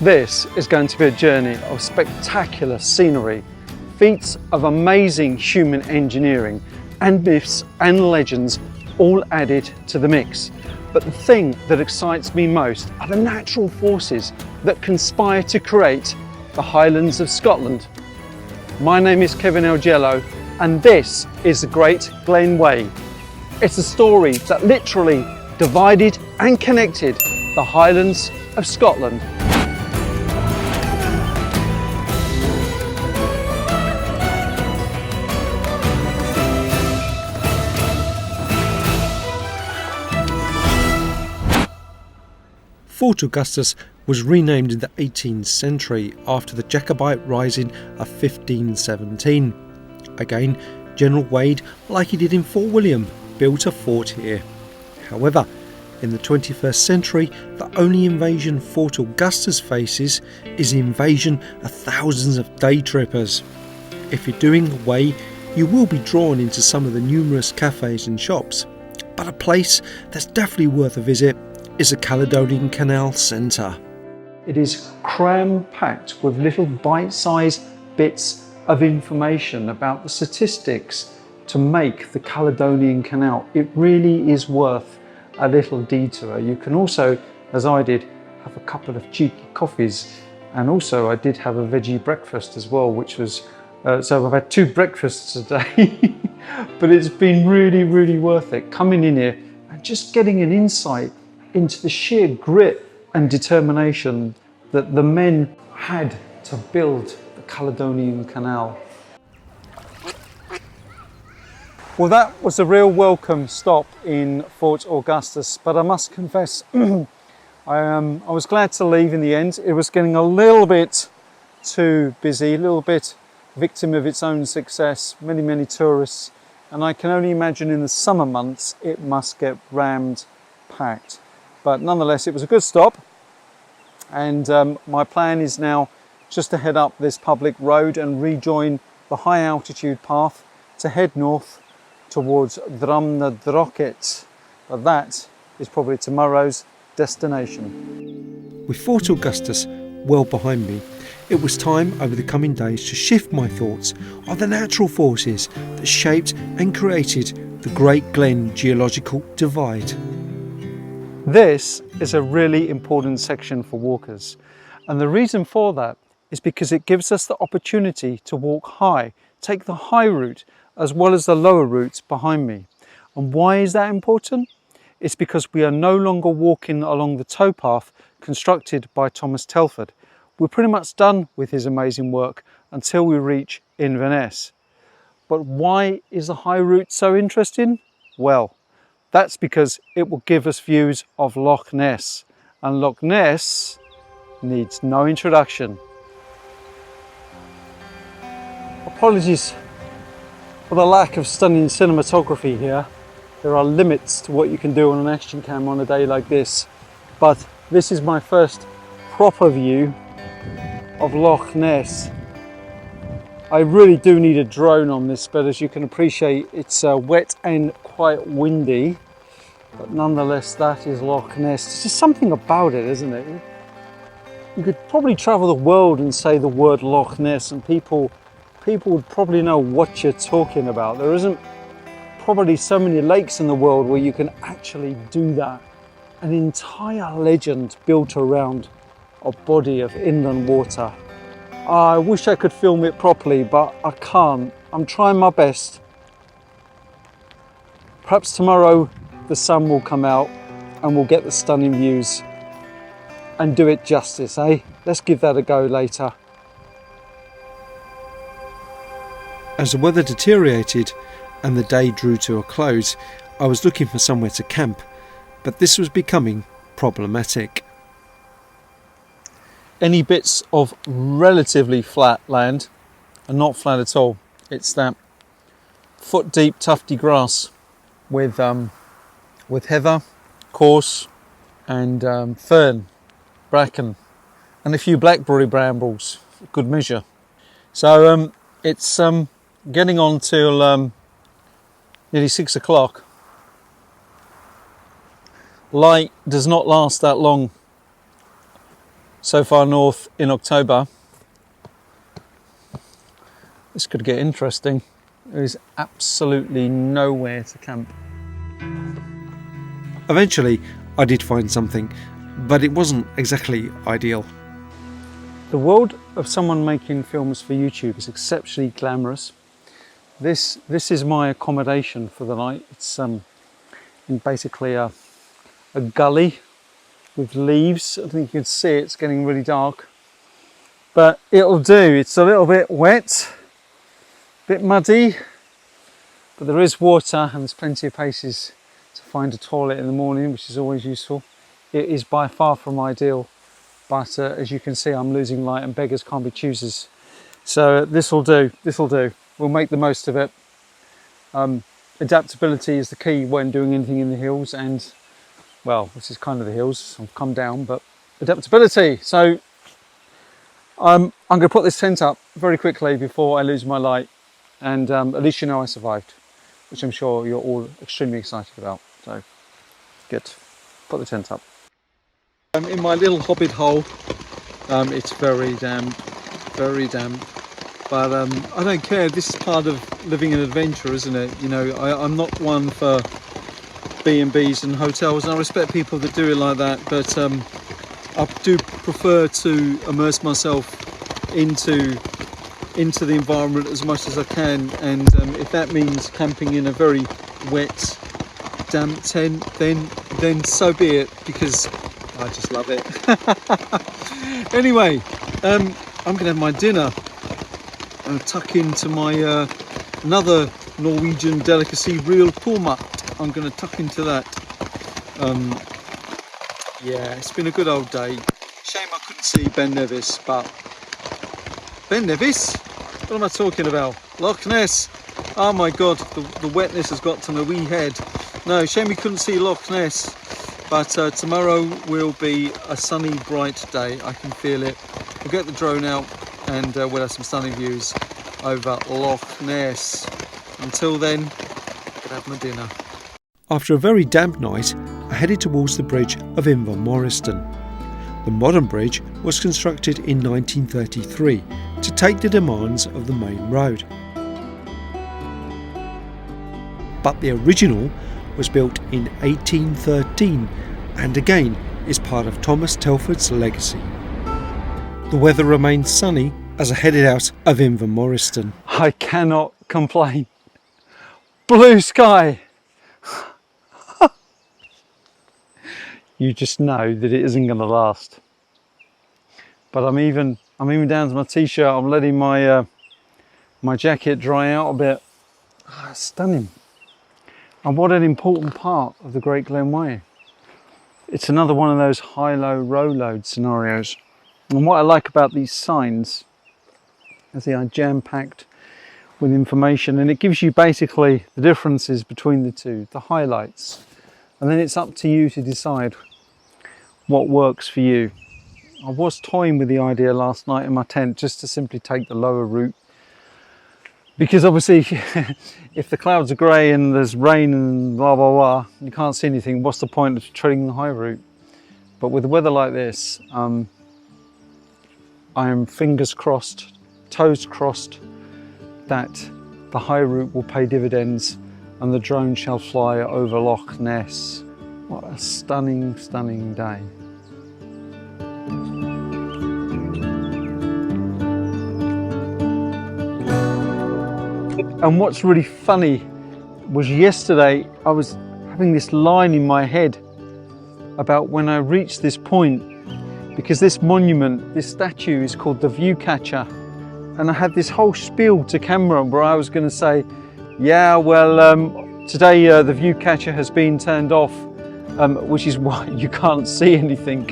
This is going to be a journey of spectacular scenery, feats of amazing human engineering, and myths and legends all added to the mix. But the thing that excites me most are the natural forces that conspire to create the Highlands of Scotland. My name is Kevin Elgello, and this is the Great Glen Way. It's a story that literally divided and connected the Highlands of Scotland. Fort Augustus was renamed in the 18th century after the Jacobite Rising of 1517. Again, General Wade, like he did in Fort William, built a fort here. However, in the 21st century, the only invasion Fort Augustus faces is the invasion of thousands of day trippers. If you're doing away, you will be drawn into some of the numerous cafes and shops, but a place that's definitely worth a visit is the Caledonian Canal Centre. It is cram-packed with little bite-sized bits of information about the statistics to make the Caledonian Canal. It really is worth a little detour. You can also, as I did, have a couple of cheeky coffees, and also I did have a veggie breakfast as well, which was so I've had 2 breakfasts a day. But it's been really worth it coming in here and just getting an insight into the sheer grit and determination that the men had to build the Caledonian Canal. Well, that was a real welcome stop in Fort Augustus, but I must confess, I was glad to leave in the end. It was getting a little bit too busy, a little bit victim of its own success, many tourists, and I can only imagine in the summer months it must get rammed packed. But nonetheless, it was a good stop, and my plan is now just to head up this public road and rejoin the high altitude path to head north towards Drumna Drocket. But that is probably tomorrow's destination. With Fort Augustus well behind me, it was time over the coming days to shift my thoughts on the natural forces that shaped and created the Great Glen geological divide. This is a really important section for walkers, and the reason for that is because it gives us the opportunity to walk high, take the high route as well as the lower routes behind me. And why is that important? It's because we are no longer walking along the towpath constructed by Thomas Telford. We're pretty much done with his amazing work until we reach Inverness. But why is the high route so interesting? Well, that's because it will give us views of Loch Ness, and Loch Ness needs no introduction. Apologies for the lack of stunning cinematography here. There are limits to what you can do on an action cam on a day like this, but this is my first proper view of Loch Ness. I really do need a drone on this, but as you can appreciate, it's wet and quite windy. But nonetheless, that is Loch Ness. There's just something about it, isn't it? You could probably travel the world and say the word Loch Ness, and people would probably know what you're talking about. There isn't probably so many lakes in the world where you can actually do that. An entire legend built around a body of inland water. I wish I could film it properly, but I can't. I'm trying my best. Perhaps tomorrow the sun will come out and we'll get the stunning views and do it justice, eh? Let's give that a go later. As the weather deteriorated and the day drew to a close, I was looking for somewhere to camp, but this was becoming problematic. Any bits of relatively flat land are not flat at all. It's that foot deep tufty grass with heather, gorse and fern, bracken and a few blackberry brambles, good measure. So it's getting on till nearly 6 o'clock. Light does not last that long. so far north in October. This could get interesting. There is absolutely nowhere to camp. Eventually, I did find something, but it wasn't exactly ideal. The world of someone making films for YouTube is exceptionally glamorous. This is my accommodation for the night. It's in basically a gully with leaves. I think you can see it's getting really dark, but it'll do. It's a little bit wet, a bit muddy, but there is water and there's plenty of places to find a toilet in the morning, which is always useful. It is by far from ideal, but as you can see, I'm losing light and beggars can't be choosers. So this'll do, We'll make the most of it. Adaptability is the key when doing anything in the hills, and well, this is kind of the hills, I've come down, but adaptability. So I'm going to put this tent up very quickly before I lose my light, and at least you know I survived, which I'm sure you're all extremely excited about. So good, put the tent up. In my little hobbit hole, it's very damp, but I don't care. This is part of living an adventure, isn't it? You know, I'm not one for B&Bs and hotels, and I respect people that do it like that, but I do prefer to immerse myself into the environment as much as I can, and if that means camping in a very wet, damp tent, then so be it, because I just love it. Anyway, I'm gonna have my dinner and tuck into my another Norwegian delicacy, real pulmat. I'm gonna tuck into that. Yeah, it's been a good old day. Shame I couldn't see Ben Nevis, but Ben Nevis? What am I talking about? Loch Ness. Oh my god, the wetness has got to my wee head. No, shame we couldn't see Loch Ness, but tomorrow will be a sunny, bright day. I can feel it. We'll get the drone out and we'll have some stunning views over Loch Ness. Until then, I can have my dinner. After a very damp night, I headed towards the bridge of Inverness. The modern bridge was constructed in 1933 to take the demands of the main road. But the original was built in 1813 and again is part of Thomas Telford's legacy. The weather remained sunny as I headed out of Inverness. I cannot complain. Blue sky. You just know that it isn't going to last. But I'm even down to my t-shirt. I'm letting my my jacket dry out a bit. Ah, stunning. And what an important part of the Great Glen Way. It's another one of those high-low, low-load scenarios. And what I like about these signs is they are jam-packed with information, and it gives you basically the differences between the two, the highlights. And then it's up to you to decide what works for you. I was toying with the idea last night in my tent just to simply take the lower route, because obviously if the clouds are grey and there's rain and blah blah blah, you can't see anything. What's the point of treading the high route? But with weather like this, I am fingers crossed, toes crossed, that the high route will pay dividends and the drone shall fly over Loch Ness. What a stunning, stunning day. And what's really funny was yesterday I was having this line in my head about when I reached this point, because this monument, this statue is called the View Catcher, and I had this whole spiel to camera where I was going to say, yeah, well, today the View Catcher has been turned off, which is why you can't see anything.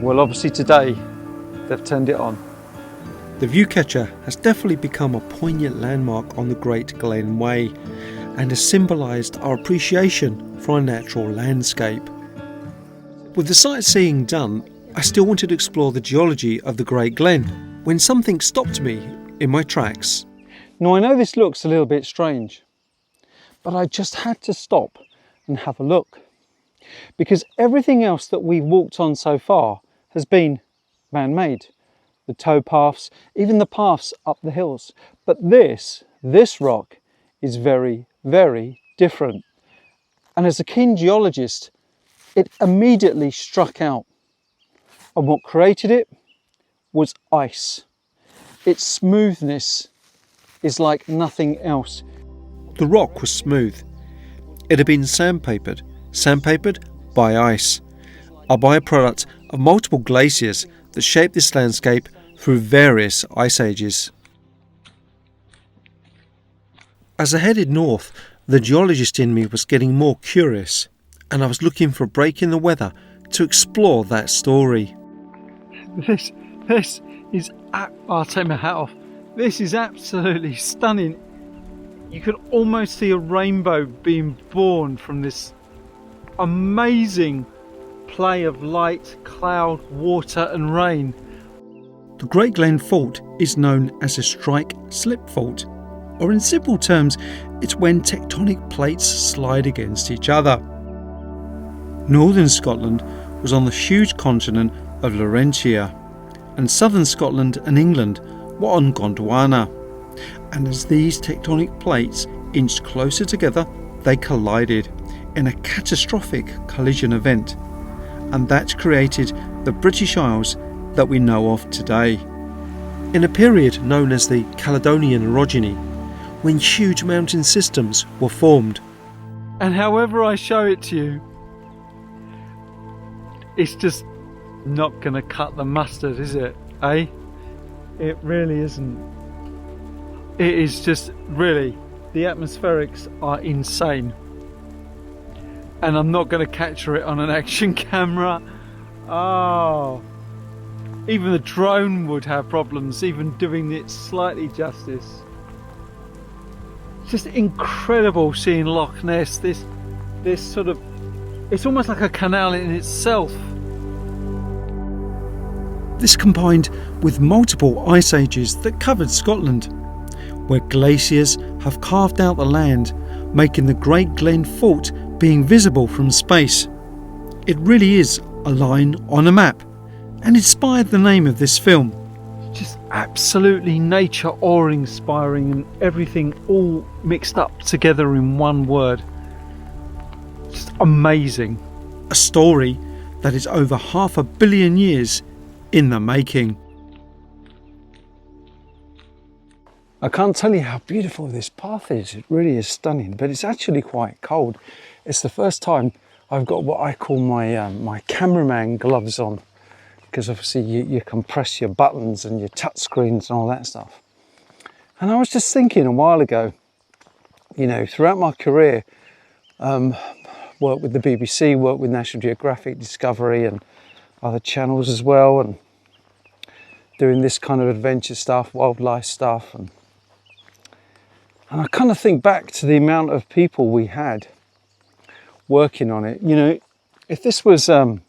Well, obviously today they've turned it on. The Viewcatcher has definitely become a poignant landmark on the Great Glen Way and has symbolised our appreciation for our natural landscape. With the sightseeing done, I still wanted to explore the geology of the Great Glen when something stopped me in my tracks. Now I know this looks a little bit strange, but I just had to stop and have a look, because everything else that we've walked on so far has been man-made. The towpaths, even the paths up the hills. But this rock is very, very different. And as a keen geologist, it immediately struck out. And what created it was ice. Its smoothness is like nothing else. The rock was smooth. It had been sandpapered by ice, a byproduct of multiple glaciers that shaped this landscape through various ice ages. As I headed north, the geologist in me was getting more curious, and I was looking for a break in the weather to explore that story. This is, I'll take my hat off. This is absolutely stunning. You can almost see a rainbow being born from this amazing play of light, cloud, water and rain. The Great Glen fault is known as a strike-slip fault, or in simple terms, it's when tectonic plates slide against each other. Northern Scotland was on the huge continent of Laurentia, and southern Scotland and England were on Gondwana. And as these tectonic plates inched closer together, they collided in a catastrophic collision event, and that created the British Isles that we know of today. In a period known as the Caledonian Orogeny, when huge mountain systems were formed. And however I show it to you, it's just not going to cut the mustard, is it? Eh? It really isn't. It is just really, the atmospherics are insane. And I'm not going to capture it on an action camera. Oh, even the drone would have problems even doing it slightly justice. It's just incredible seeing Loch Ness, this sort of, it's almost like a canal in itself. This combined with multiple ice ages that covered Scotland, where glaciers have carved out the land, making the Great Glen fault being visible from space. It really is a line on a map, and inspired the name of this film. Just absolutely nature awe-inspiring, and everything all mixed up together in one word. Just amazing. A story that is over 500 million years in the making. I can't tell you how beautiful this path is. It really is stunning, but it's actually quite cold. It's the first time I've got what I call my my cameraman gloves on, because obviously you can press your buttons and your touch screens and all that stuff. And I was just thinking a while ago, you know, throughout my career, worked with the BBC, worked with National Geographic, Discovery and other channels as well, and doing this kind of adventure stuff, wildlife stuff, and I kind of think back to the amount of people we had working on it. You know, if this was a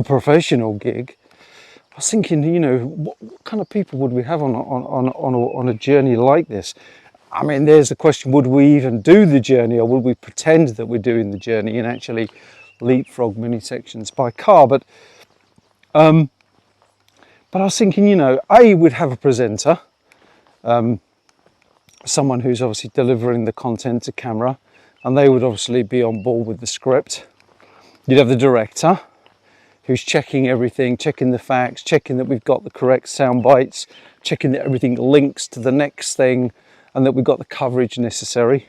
professional gig, I was thinking, you know, what kind of people would we have on a journey like this? I mean, there's the question, would we even do the journey, or would we pretend that we're doing the journey and actually leapfrog mini sections by car? But I was thinking, you know, we'd have a presenter, someone who's obviously delivering the content to camera, and they would obviously be on board with the script. You'd have the director, who's checking everything, checking the facts, checking that we've got the correct sound bites, checking that everything links to the next thing, and that we've got the coverage necessary.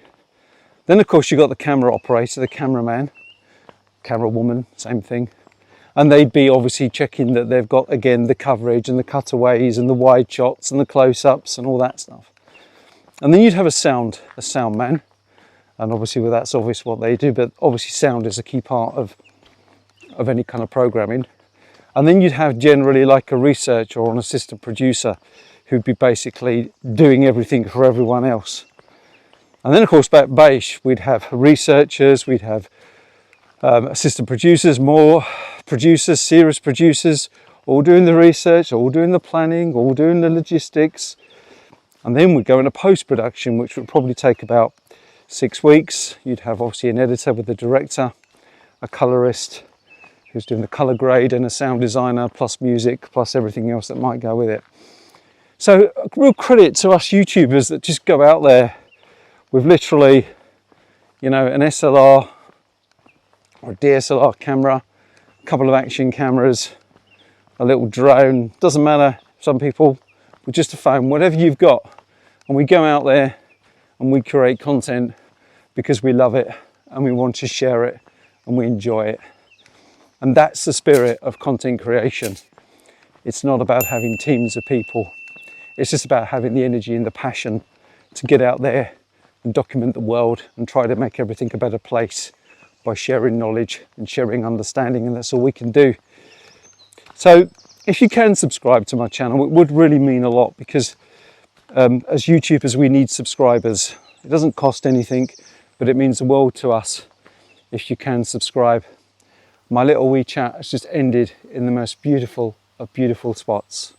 Then of course you've got the camera operator, the cameraman, camera woman, same thing. And they'd be obviously checking that they've got, again, the coverage and the cutaways and the wide shots and the close-ups and all that stuff. And then you'd have a sound man. And obviously, well, that's obvious what they do, but obviously sound is a key part of any kind of programming. And then you'd have generally like a researcher or an assistant producer who'd be basically doing everything for everyone else. And then of course back base, we'd have researchers, we'd have assistant producers, more producers, serious producers, all doing the research, all doing the planning, all doing the logistics. And then we'd go into post-production, which would probably take about 6 weeks. You'd have obviously an editor with the director, a colorist, He was doing the colour grade and a sound designer, plus music, plus everything else that might go with it. So real credit to us YouTubers that just go out there with literally, you know, an SLR or a DSLR camera, a couple of action cameras, a little drone, doesn't matter, some people, with just a phone, whatever you've got. And we go out there and we create content because we love it and we want to share it and we enjoy it. And that's the spirit of content creation. It's not about having teams of people. It's just about having the energy and the passion to get out there and document the world and try to make everything a better place by sharing knowledge and sharing understanding, and that's all we can do. So if you can subscribe to my channel, it would really mean a lot, because as YouTubers we need subscribers. It doesn't cost anything, but it means the world to us if you can subscribe. My little wee chat has just ended in the most beautiful of beautiful spots.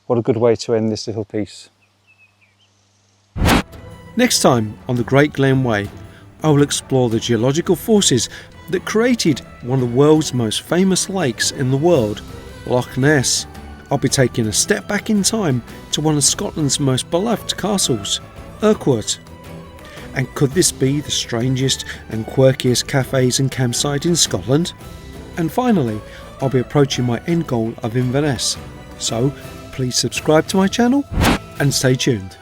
What a good way to end this little piece. Next time on the Great Glen Way, I will explore the geological forces that created one of the world's most famous lakes in the world, Loch Ness. I'll be taking a step back in time to one of Scotland's most beloved castles, Urquhart. And could this be the strangest and quirkiest cafes and campsite in Scotland? And finally, I'll be approaching my end goal of Inverness. So please subscribe to my channel and stay tuned.